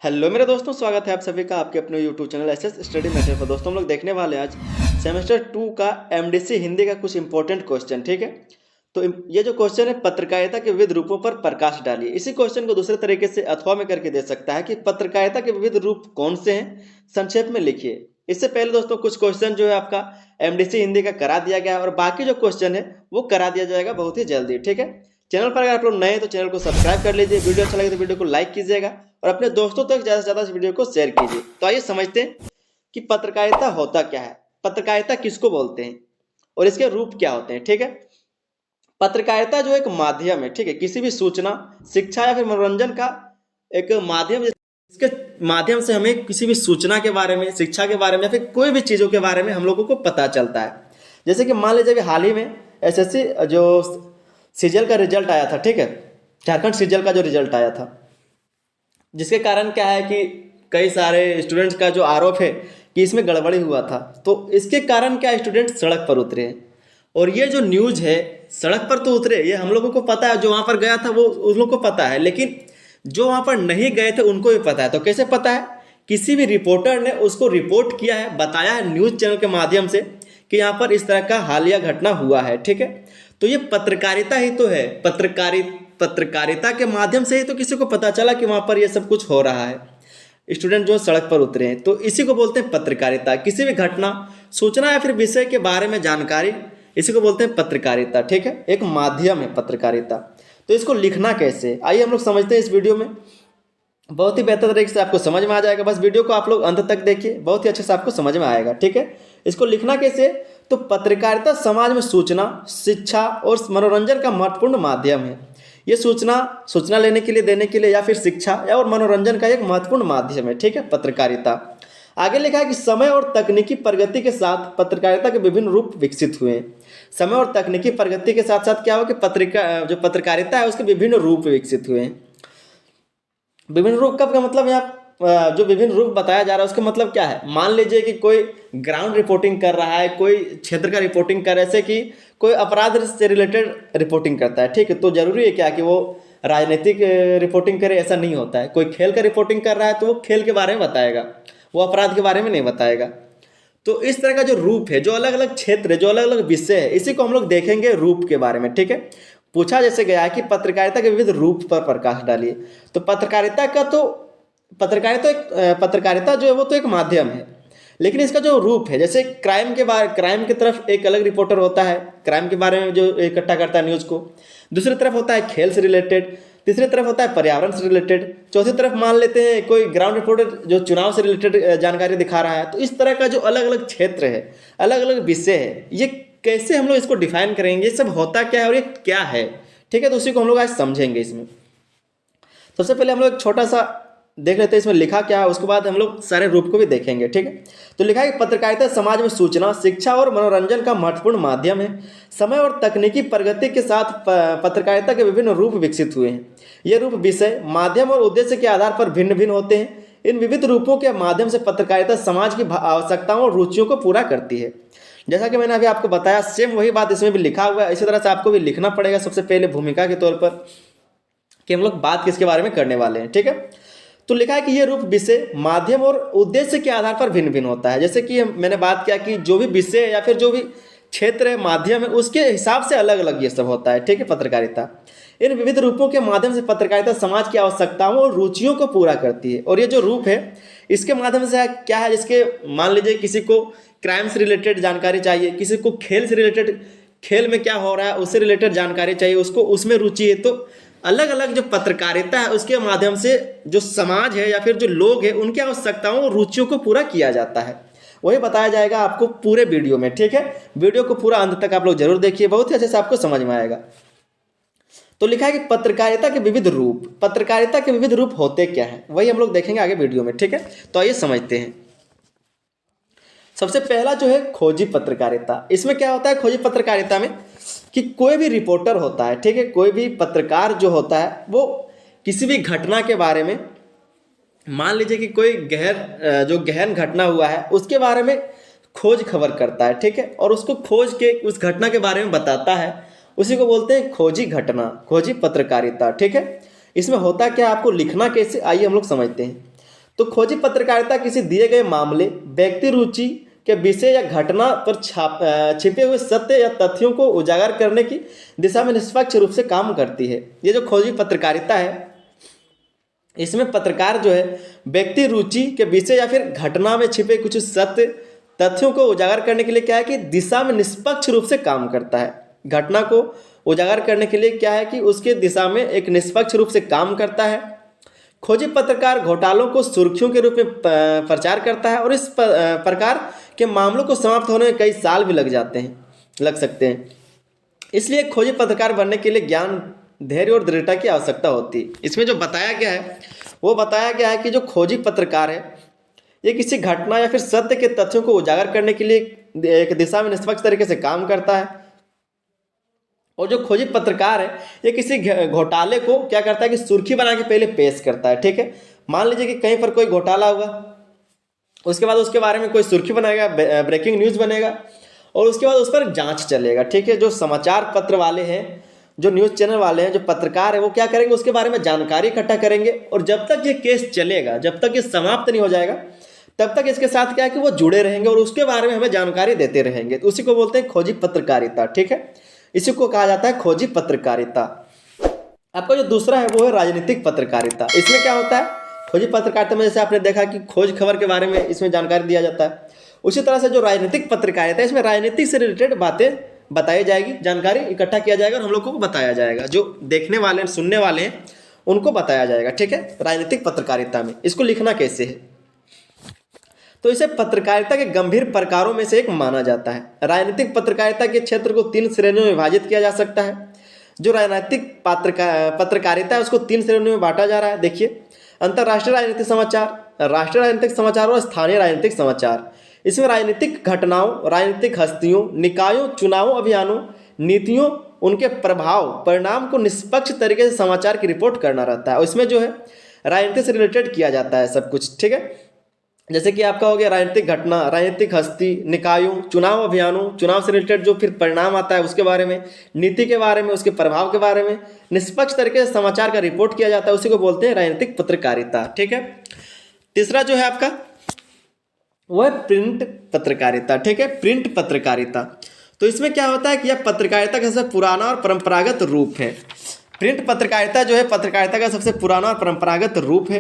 Hello मेरे दोस्तों, स्वागत है आप सभी का आपके अपने YouTube channel SS study matter पर। दोस्तों हम लोग देखने वाले हैं आज सेमेस्टर 2 का एमडीसी हिंदी का कुछ इंपॉर्टेंट क्वेश्चन। ठीक है, तो ये जो क्वेश्चन है, पत्रकारिता के विविध रूपों पर प्रकाश डालिए। इसी क्वेश्चन को दूसरे तरीके से अथवा में करके दे सकता है कि पत्रकारिता के विविध रूप कौन से हैं, संक्षेप में लिखिए। इससे पहले दोस्तों कुछ क्वेश्चन जो है आपका एमडीसी हिंदी का करा दिया गया है और बाकी जो क्वेश्चन है वो करा दिया जाएगा बहुत ही जल्दी। ठीक है, चैनल पर अगर आप लोग नए हैं तो चैनल को सब्सक्राइब कर लीजिए, वीडियो अच्छा लगे तो वीडियो को लाइक कीजिएगा और अपने दोस्तों तक ज़्यादा से ज़्यादा इस वीडियो को शेयर कीजिए। तो आइए समझते हैं कि पत्रकारिता होता क्या है, पत्रकारिता किसको बोलते हैं और इसके रूप क्या होते हैं। ठीक है, पत्रकारिता जो एक माध्यम है, ठीक है, किसी भी सूचना, शिक्षा या फिर मनोरंजन का एक माध्यम, इसके माध्यम से हमें किसी भी सूचना के बारे में, शिक्षा के बारे में या फिर कोई भी चीज़ों के बारे में हम लोगों को पता चलता है। जैसे कि मान लीजिए हाल ही में एसएससी जो सीजीएल का रिजल्ट आया था, ठीक है, झारखंड सीजीएल का जो रिजल्ट आया था, जिसके कारण क्या है कि कई सारे स्टूडेंट्स का जो आरोप है कि इसमें गड़बड़ी हुआ था, तो इसके कारण क्या स्टूडेंट सड़क पर उतरे हैं। और ये जो न्यूज़ है, सड़क पर तो उतरे, ये हम लोगों को पता है, जो वहाँ पर गया था वो उन लोगों को पता है, लेकिन जो वहाँ पर नहीं गए थे उनको भी पता है। तो कैसे पता है? किसी भी रिपोर्टर ने उसको रिपोर्ट किया है, बताया है न्यूज़ चैनल के माध्यम से कि यहाँ पर इस तरह का हालिया घटना हुआ है। ठीक है, तो ये पत्रकारिता ही तो है। पत्रकारिता के माध्यम से ही तो किसी को पता चला कि वहाँ पर ये सब कुछ हो रहा है, स्टूडेंट जो सड़क पर उतरे हैं। तो इसी को बोलते हैं पत्रकारिता। किसी भी घटना, सूचना या फिर विषय के बारे में जानकारी, इसी को बोलते हैं पत्रकारिता। ठीक है, एक माध्यम है पत्रकारिता। तो इसको लिखना कैसे, आइए हम लोग समझते हैं इस वीडियो में। बहुत ही बेहतर तरीके से आपको समझ में आ जाएगा। बस वीडियो को आप लोग अंत तक देखिए, बहुत ही अच्छे से आपको समझ में आएगा। ठीक है, इसको लिखना कैसे? तो पत्रकारिता समाज में सूचना, शिक्षा और मनोरंजन का महत्वपूर्ण माध्यम है। ये सूचना लेने के लिए, देने के लिए या फिर शिक्षा या और मनोरंजन का एक महत्वपूर्ण माध्यम है। ठीक है, पत्रकारिता। आगे लिखा है कि समय और तकनीकी प्रगति के साथ पत्रकारिता के विभिन्न रूप विकसित हुए हैं। समय और तकनीकी प्रगति के साथ साथ क्या हो कि पत्रकारिता है उसके विभिन्न रूप विकसित हुए हैं। विभिन्न रूप का मतलब यहाँ जो विभिन्न रूप बताया जा रहा है उसका मतलब क्या है? मान लीजिए कि कोई ग्राउंड रिपोर्टिंग कर रहा है, कोई क्षेत्र का रिपोर्टिंग कर रहा है, जैसे कि कोई अपराध से रिलेटेड रिपोर्टिंग करता है। ठीक है, तो जरूरी है क्या कि वो राजनीतिक रिपोर्टिंग करे? ऐसा नहीं होता है। कोई खेल का रिपोर्टिंग कर रहा है तो वो खेल के बारे में बताएगा, वो अपराध के बारे में नहीं बताएगा। तो इस तरह का जो रूप है, जो अलग अलग क्षेत्र है, जो अलग अलग विषय है, इसी को हम लोग देखेंगे रूप के बारे में। ठीक है, पूछा जैसे गया है कि पत्रकारिता के विविध रूप पर प्रकाश डालिए। तो पत्रकारिता जो है वो तो एक माध्यम है, लेकिन इसका जो रूप है, जैसे क्राइम की तरफ एक अलग रिपोर्टर होता है, क्राइम के बारे में जो इकट्ठा करता है न्यूज़ को। दूसरी तरफ होता है खेल से रिलेटेड, तीसरी तरफ होता है पर्यावरण से रिलेटेड, चौथी तरफ मान लेते हैं कोई ग्राउंड रिपोर्टर जो चुनाव से रिलेटेड जानकारी दिखा रहा है। तो इस तरह का जो अलग अलग क्षेत्र है, अलग अलग विषय है, ये कैसे हम लोग इसको डिफाइन करेंगे, ये सब होता क्या है और ये क्या है? ठीक है, तो उसी को हम लोग आज समझेंगे। इसमें सबसे पहले हम लोग एक छोटा सा देख लेते हैं इसमें लिखा क्या है, उसके बाद हम लोग सारे रूप को भी देखेंगे। ठीक है, तो लिखा है कि पत्रकारिता समाज में सूचना, शिक्षा और मनोरंजन का महत्वपूर्ण माध्यम है। समय और तकनीकी प्रगति के साथ पत्रकारिता के विभिन्न रूप विकसित हुए हैं। ये रूप विषय, माध्यम और उद्देश्य के आधार पर भिन्न भिन्न होते हैं। इन विविध रूपों के माध्यम से पत्रकारिता समाज की आवश्यकताओं और रुचियों को पूरा करती है। जैसा कि मैंने अभी आपको बताया, सेम वही बात इसमें भी लिखा हुआ है। इसी तरह से आपको भी लिखना पड़ेगा सबसे पहले भूमिका के तौर पर कि हम लोग बात किसके बारे में करने वाले हैं। ठीक है, तो लिखा है कि ये रूप विषय, माध्यम और उद्देश्य के आधार पर भिन्न भिन्न होता है। जैसे कि मैंने बात किया कि जो भी विषय या फिर जो भी क्षेत्र है, माध्यम है, उसके हिसाब से अलग अलग ये सब होता है। ठीक है, पत्रकारिता इन विविध रूपों के माध्यम से पत्रकारिता समाज की आवश्यकताओं और रुचियों को पूरा करती है। और ये जो रूप है, इसके माध्यम से क्या है, जिसके मान लीजिए किसी को क्राइम से रिलेटेड जानकारी चाहिए, किसी को खेल से रिलेटेड, खेल में क्या हो रहा है उससे रिलेटेड जानकारी चाहिए, उसको उसमें रुचि है। तो अलग अलग जो पत्रकारिता है उसके माध्यम से जो समाज है या फिर जो लोग हैं उनकी आवश्यकताओं और रुचियों को पूरा किया जाता है। वही बताया जाएगा आपको पूरे वीडियो में। ठीक है, वीडियो को पूरा अंत तक आप लोग जरूर देखिए, बहुत ही अच्छे से आपको समझ में आएगा। तो लिखा है कि पत्रकारिता के विविध रूप, पत्रकारिता के विविध रूप होते क्या है, वही हम लोग देखेंगे आगे वीडियो में। ठीक है, तो आइए समझते हैं। सबसे पहला जो है खोजी पत्रकारिता। इसमें क्या होता है खोजी पत्रकारिता में कि कोई भी रिपोर्टर होता है, ठीक है, कोई भी पत्रकार जो होता है वो किसी भी घटना के बारे में, मान लीजिए कि कोई गहन घटना हुआ है उसके बारे में खोज खबर करता है। ठीक है, और उसको खोज के उस घटना के बारे में बताता है, उसी को बोलते हैं खोजी घटना, खोजी पत्रकारिता। ठीक है, इसमें होता क्या, आपको लिखना कैसे, आइए हम लोग समझते हैं। तो खोजी पत्रकारिता किसी दिए गए मामले, व्यक्ति रुचि के विषय या घटना पर छिपे हुए सत्य या तथ्यों को उजागर करने की दिशा में निष्पक्ष रूप से काम करती है। ये जो खोजी पत्रकारिता है, इसमें पत्रकार जो है व्यक्ति रुचि के विषय या फिर घटना में छिपे कुछ सत्य तथ्यों को उजागर करने के लिए क्या है कि दिशा में निष्पक्ष रूप से काम करता है। घटना को उजागर करने के लिए क्या है कि उसके दिशा में एक निष्पक्ष रूप से काम करता है। खोजी पत्रकार घोटालों को सुर्खियों के रूप में प्रचार करता है और इस प्रकार के मामलों को समाप्त होने में कई साल भी लग सकते हैं। इसलिए खोजी पत्रकार बनने के लिए ज्ञान, धैर्य और दृढ़ता की आवश्यकता होती है। इसमें जो बताया गया है वो बताया गया है कि जो खोजी पत्रकार है ये किसी घटना या फिर सत्य के तथ्यों को उजागर करने के लिए एक दिशा में निष्पक्ष तरीके से काम करता है। और जो खोजी पत्रकार है ये किसी घोटाले को क्या करता है कि सुर्खी बना के पहले पेश करता है। ठीक है, मान लीजिए कि कहीं पर कोई घोटाला हुआ, उसके बाद उसके बारे में कोई सुर्खी बनाएगा, ब्रेकिंग न्यूज़ बनेगा और उसके बाद उस पर जांच चलेगा। ठीक है, जो समाचार पत्र वाले हैं, जो न्यूज़ चैनल वाले हैं, जो पत्रकार है, वो क्या करेंगे, उसके बारे में जानकारी इकट्ठा करेंगे और जब तक ये केस चलेगा, जब तक ये समाप्त नहीं हो जाएगा, तब तक इसके साथ क्या है कि वो जुड़े रहेंगे और उसके बारे में हमें जानकारी देते रहेंगे। तो उसी को बोलते हैं खोजी पत्रकारिता। ठीक है, इसी को कहा जाता है खोजी पत्रकारिता। आपका जो दूसरा है वो है राजनीतिक पत्रकारिता। इसमें क्या होता है, खोजी पत्रकारिता में जैसे आपने देखा कि खोज खबर के बारे में इसमें जानकारी दिया जाता है, उसी तरह से जो राजनीतिक पत्रकारिता है इसमें राजनीति से रिलेटेड बातें बताई जाएगी, जानकारी इकट्ठा किया जाएगा और हम लोगों को बताया जाएगा, जो देखने वाले सुनने वाले हैं उनको बताया जाएगा। ठीक है, राजनीतिक पत्रकारिता में इसको लिखना कैसे है, तो इसे पत्रकारिता के गंभीर प्रकारों में से एक माना जाता है। राजनीतिक पत्रकारिता के क्षेत्र को 3 श्रेणियों में विभाजित किया जा सकता है। जो राजनीतिक पत्रकारिता है उसको 3 श्रेणियों में बांटा जा रहा है। देखिए, अंतर्राष्ट्रीय राजनीतिक समाचार, राष्ट्रीय राजनीतिक समाचार और स्थानीय राजनीतिक समाचार। इसमें राजनीतिक घटनाओं, राजनीतिक हस्तियों, निकायों, चुनाव अभियानों, नीतियों, उनके प्रभाव परिणाम को निष्पक्ष तरीके से समाचार की रिपोर्ट करना रहता है। और इसमें जो है राजनीति से रिलेटेड किया जाता है सब कुछ। ठीक है, जैसे कि आपका हो गया राजनीतिक घटना, राजनीतिक हस्ती, निकायों, चुनाव अभियानों, चुनाव से रिलेटेड जो फिर परिणाम आता है उसके बारे में, नीति के बारे में, उसके प्रभाव के बारे में निष्पक्ष तरीके से समाचार का रिपोर्ट किया जाता है, उसी को बोलते हैं राजनीतिक पत्रकारिता। ठीक है, तीसरा जो है आपका वो है प्रिंट पत्रकारिता। ठीक है, प्रिंट पत्रकारिता। तो इसमें क्या होता है कि यह पत्रकारिता का सबसे पुराना और परंपरागत रूप है। प्रिंट पत्रकारिता जो है पत्रकारिता का सबसे पुराना और परंपरागत रूप है,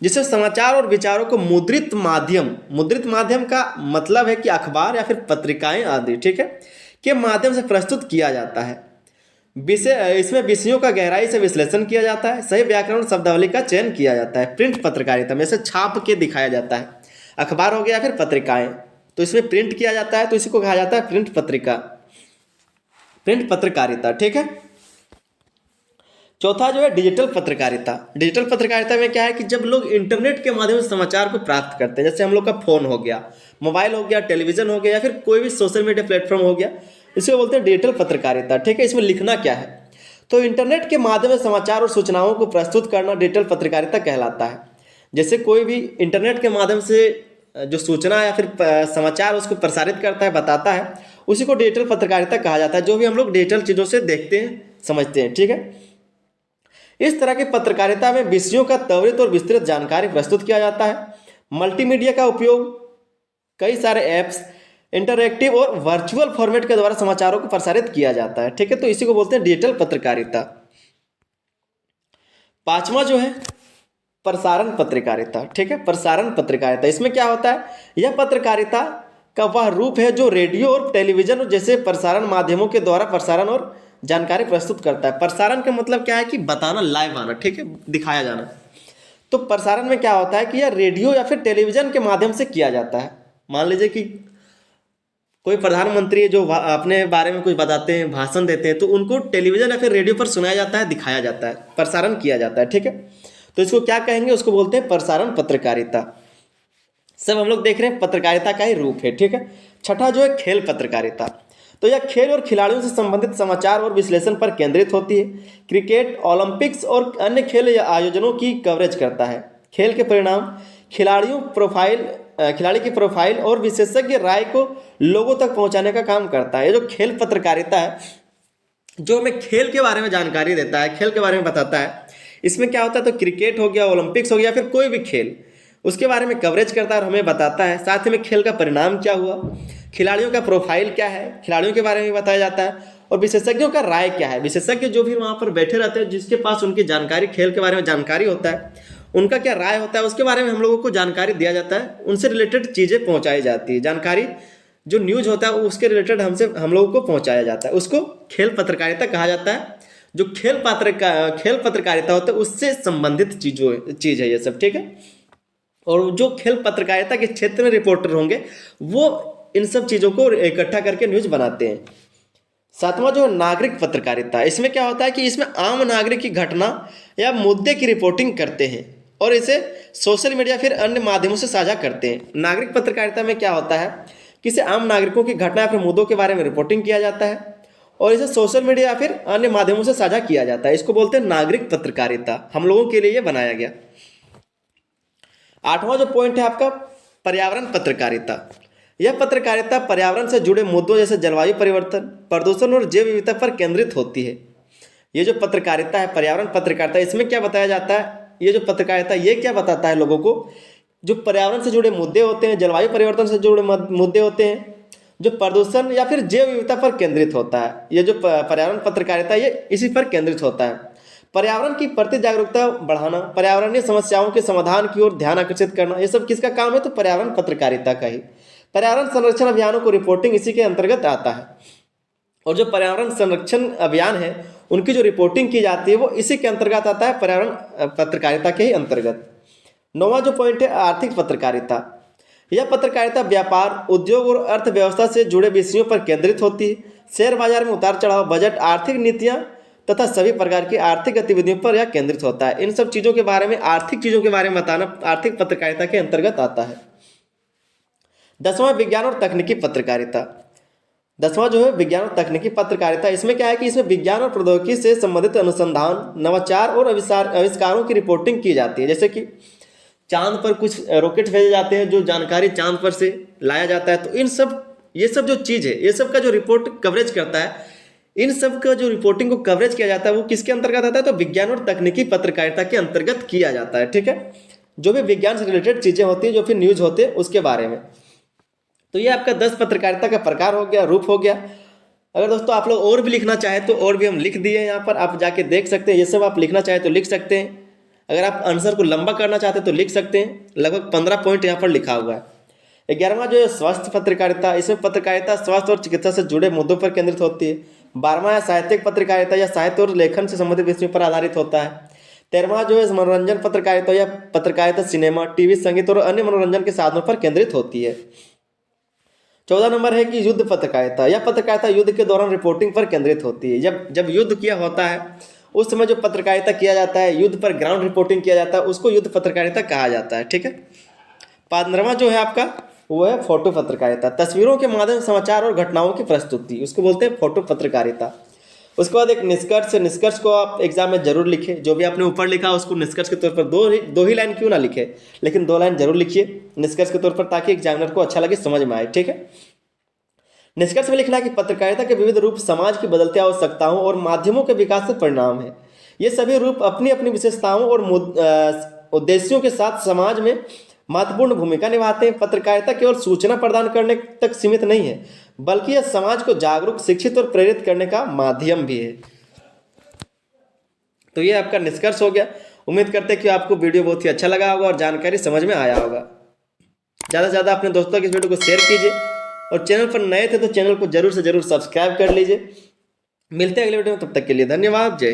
जिससे समाचार और विचारों को मुद्रित माध्यम का मतलब है कि अखबार या फिर पत्रिकाएं आदि, ठीक है, के माध्यम से प्रस्तुत किया जाता है। इसमें विषयों का गहराई से विश्लेषण किया जाता है, सही व्याकरण शब्दावली का चयन किया जाता है। प्रिंट पत्रकारिता में से छाप के दिखाया जाता है, अखबार हो गया फिर पत्रिकाएं, तो इसमें प्रिंट किया जाता है, तो इसी को कहा जाता है प्रिंट पत्रकारिता। ठीक है, चौथा जो है डिजिटल पत्रकारिता। डिजिटल पत्रकारिता में क्या है कि जब लोग इंटरनेट के माध्यम से समाचार को प्राप्त करते हैं, जैसे हम लोग का फोन हो गया, मोबाइल हो गया, टेलीविजन हो गया या फिर कोई भी सोशल मीडिया प्लेटफॉर्म हो गया, इसे बोलते हैं डिजिटल पत्रकारिता। ठीक है, इसमें लिखना क्या है, तो इंटरनेट के माध्यम से समाचार और सूचनाओं को प्रस्तुत करना डिजिटल पत्रकारिता कहलाता है। जैसे कोई भी इंटरनेट के माध्यम से जो सूचना या फिर समाचार उसको प्रसारित करता है, बताता है, उसी को डिजिटल पत्रकारिता कहा जाता है, जो भी हम लोग डिजिटल चीज़ों से देखते हैं, समझते हैं। ठीक है, इस तरह की पत्रकारिता में विषयों का त्वरित और विस्तृत जानकारी प्रस्तुत किया जाता है। मल्टीमीडिया का उपयोग, कई सारे ऐप्स, इंटरैक्टिव और वर्चुअल फॉर्मेट के द्वारा समाचारों को प्रसारित किया जाता है। ठीक है, तो इसी को बोलते हैं डिजिटल पत्रकारिता। पांचवा जो है प्रसारण पत्रकारिता। ठीक है, प्रसारण पत्रकारिता, इसमें क्या होता है, यह पत्रकारिता का वह रूप है जो रेडियो और टेलीविजन जैसे प्रसारण माध्यमों के द्वारा प्रसारण और जानकारी प्रस्तुत करता है। प्रसारण का मतलब क्या है कि बताना, लाइव आना, ठीक है, दिखाया जाना। तो प्रसारण में क्या होता है कि यह रेडियो या फिर टेलीविजन के माध्यम से किया जाता है। मान लीजिए कि कोई प्रधानमंत्री है जो अपने बारे में कुछ बताते हैं, भाषण देते हैं, तो उनको टेलीविजन या फिर रेडियो पर सुनाया जाता है, दिखाया जाता है, प्रसारण किया जाता है। ठीक है, तो इसको क्या कहेंगे, उसको बोलते हैं प्रसारण पत्रकारिता। सब हम लोग देख रहे हैं पत्रकारिता का ही रूप है। ठीक है, छठा जो है खेल पत्रकारिता। तो यह खेल और खिलाड़ियों से संबंधित समाचार और विश्लेषण पर केंद्रित होती है। क्रिकेट, ओलंपिक्स और अन्य खेल या आयोजनों की कवरेज करता है। खेल के परिणाम, खिलाड़ी की प्रोफाइल और विशेषज्ञ राय को लोगों तक पहुंचाने का काम करता है। ये जो खेल पत्रकारिता है, जो हमें खेल के बारे में जानकारी देता है, खेल के बारे में बताता है। इसमें क्या होता है, तो क्रिकेट हो गया, ओलंपिक्स हो गया, फिर कोई भी खेल, उसके बारे में कवरेज करता है और हमें बताता है। साथ ही में खेल का परिणाम क्या हुआ, खिलाड़ियों का प्रोफाइल क्या है, खिलाड़ियों के बारे में बताया जाता है, और विशेषज्ञों का राय क्या है। विशेषज्ञ जो भी वहाँ पर बैठे रहते हैं, जिसके पास उनकी जानकारी, खेल के बारे में जानकारी होता है, उनका क्या राय होता है, उसके बारे में हम लोगों को जानकारी दिया जाता है। उनसे रिलेटेड चीज़ें पहुँचाई जाती है, जानकारी जो न्यूज़ होता है उसके रिलेटेड हम लोगों को पहुँचाया जाता है। उसको खेल पत्रकारिता कहा जाता है। जो खेल पत्रकारिता होता है उससे संबंधित चीज़ है ये सब, ठीक है। और जो खेल पत्रकारिता के क्षेत्र में रिपोर्टर होंगे वो इन सब चीज़ों को इकट्ठा करके न्यूज़ बनाते हैं। सातवां जो नागरिक पत्रकारिता, इसमें क्या होता है कि इसमें आम नागरिक की घटना या मुद्दे की रिपोर्टिंग करते हैं और इसे सोशल मीडिया फिर अन्य माध्यमों से साझा करते हैं। नागरिक पत्रकारिता में क्या होता है कि इसे आम नागरिकों की घटना या फिर मुद्दों के बारे में रिपोर्टिंग किया जाता है और इसे सोशल मीडिया या फिर अन्य माध्यमों से साझा किया जाता है। इसको बोलते हैं नागरिक पत्रकारिता, हम लोगों के लिए ये बनाया गया। आठवां जो पॉइंट है आपका, पर्यावरण पत्रकारिता। यह पत्रकारिता पर्यावरण से जुड़े मुद्दों जैसे जलवायु परिवर्तन, प्रदूषण और जैव विविधता पर केंद्रित होती है। ये जो पत्रकारिता है, पर्यावरण पत्रकारिता, इसमें क्या बताया जाता है, ये जो पत्रकारिता ये क्या बताता है लोगों को, जो पर्यावरण से जुड़े मुद्दे होते हैं, जलवायु परिवर्तन से जुड़े मुद्दे होते हैं, जो प्रदूषण या फिर जैव विविधता पर केंद्रित होता है। ये जो पर्यावरण पत्रकारिता ये इसी पर केंद्रित होता है। पर्यावरण की प्रति जागरूकता बढ़ाना, पर्यावरणीय समस्याओं के समाधान की ओर ध्यान आकर्षित करना, ये सब किसका काम है, तो पर्यावरण पत्रकारिता का ही। पर्यावरण संरक्षण अभियानों को रिपोर्टिंग इसी के अंतर्गत आता है। और जो पर्यावरण संरक्षण अभियान है उनकी जो रिपोर्टिंग की जाती है वो इसी के अंतर्गत आता है, पर्यावरण पत्रकारिता के ही अंतर्गत। नौवां जो पॉइंट है, आर्थिक पत्रकारिता। यह पत्रकारिता व्यापार, उद्योग और अर्थव्यवस्था से जुड़े विषयों पर केंद्रित होती है। शेयर बाजार में उतार चढ़ाव, बजट, आर्थिक नीतियाँ तथा सभी प्रकार की आर्थिक गतिविधियों पर यह केंद्रित होता है। इन सब चीज़ों के बारे में, आर्थिक चीज़ों के बारे में बताना आर्थिक पत्रकारिता के अंतर्गत आता है। 10वां विज्ञान और तकनीकी पत्रकारिता। 10वां जो है विज्ञान और तकनीकी पत्रकारिता, इसमें क्या है कि इसमें विज्ञान और प्रौद्योगिकी से संबंधित अनुसंधान, नवाचार और आविष्कारों की रिपोर्टिंग की जाती है। जैसे कि चांद पर कुछ रॉकेट भेजे जाते हैं, जो जानकारी चांद पर से लाया जाता है, तो ये सब जो चीज़ है, ये सब का जो रिपोर्ट कवरेज करता है, इन सब का जो रिपोर्टिंग को कवरेज किया जाता है वो किसके अंतर्गत आता है, तो विज्ञान और तकनीकी पत्रकारिता के अंतर्गत किया जाता है, ठीक है। जो भी विज्ञान से रिलेटेड चीज़ें होती हैं, जो फिर न्यूज़ होते हैं उसके बारे में। तो ये आपका 10 पत्रकारिता का प्रकार हो गया, रूप हो गया। अगर दोस्तों आप लोग और भी लिखना चाहें तो और भी हम लिख दिए हैं, यहाँ पर आप जाके देख सकते हैं। ये सब आप लिखना चाहें तो लिख सकते हैं। अगर आप आंसर को लंबा करना चाहते हैं तो लिख सकते हैं। लगभग 15 पॉइंट यहाँ पर लिखा हुआ है। 11वां जो है स्वास्थ्य पत्रकारिता, इसमें पत्रकारिता स्वास्थ्य और चिकित्सा से जुड़े मुद्दों पर केंद्रित होती है। 12वां है साहित्यिक पत्रकारिता, या साहित्य और लेखन से संबंधित विषयों पर आधारित होता है। 13वां जो है मनोरंजन पत्रकारिता, या पत्रकारिता सिनेमा, टीवी, संगीत और अन्य मनोरंजन के साधनों पर केंद्रित होती है। 14 नंबर है कि युद्ध पत्रकारिता, यह पत्रकारिता युद्ध के दौरान रिपोर्टिंग पर केंद्रित होती है। जब युद्ध किया होता है उस समय जो पत्रकारिता किया जाता है, युद्ध पर ग्राउंड रिपोर्टिंग किया जाता है, उसको युद्ध पत्रकारिता कहा जाता है, ठीक है। 15वां जो है आपका वो है फोटो पत्रकारिता, तस्वीरों के माध्यम से समाचार और घटनाओं की प्रस्तुति, उसको बोलते हैं फोटो पत्रकारिता। उसके बाद एक निष्कर्ष, निष्कर्ष को आप एग्जाम में जरूर लिखें। जो भी आपने ऊपर लिखा उसको निष्कर्ष के तौर पर दो ही लाइन क्यों ना लिखे, लेकिन 2 लाइन जरूर लिखिए निष्कर्ष के तौर पर, ताकि एग्जामिनर को अच्छा लगे, समझ में आए, ठीक है। निष्कर्ष में लिखना है कि पत्रकारिता के विविध रूप समाज की बदलती आवश्यकताओं और माध्यमों के विकास से परिणाम है। ये सभी रूप अपनी अपनी विशेषताओं और उद्देश्यों के साथ समाज में महत्वपूर्ण भूमिका निभाते हैं। पत्रकारिता केवल सूचना प्रदान करने तक सीमित नहीं है, बल्कि यह समाज को जागरूक, शिक्षित और प्रेरित करने का माध्यम भी है। तो ये आपका निष्कर्ष हो गया। उम्मीद करते हैं कि आपको वीडियो बहुत ही अच्छा लगा होगा और जानकारी समझ में आया होगा। ज़्यादा से ज़्यादा अपने दोस्तों के इस वीडियो को शेयर कीजिए, और चैनल पर नए थे तो चैनल को जरूर से जरूर सब्सक्राइब कर लीजिए। मिलते हैं अगले वीडियो में, तब तक के लिए धन्यवाद। जय हिंद।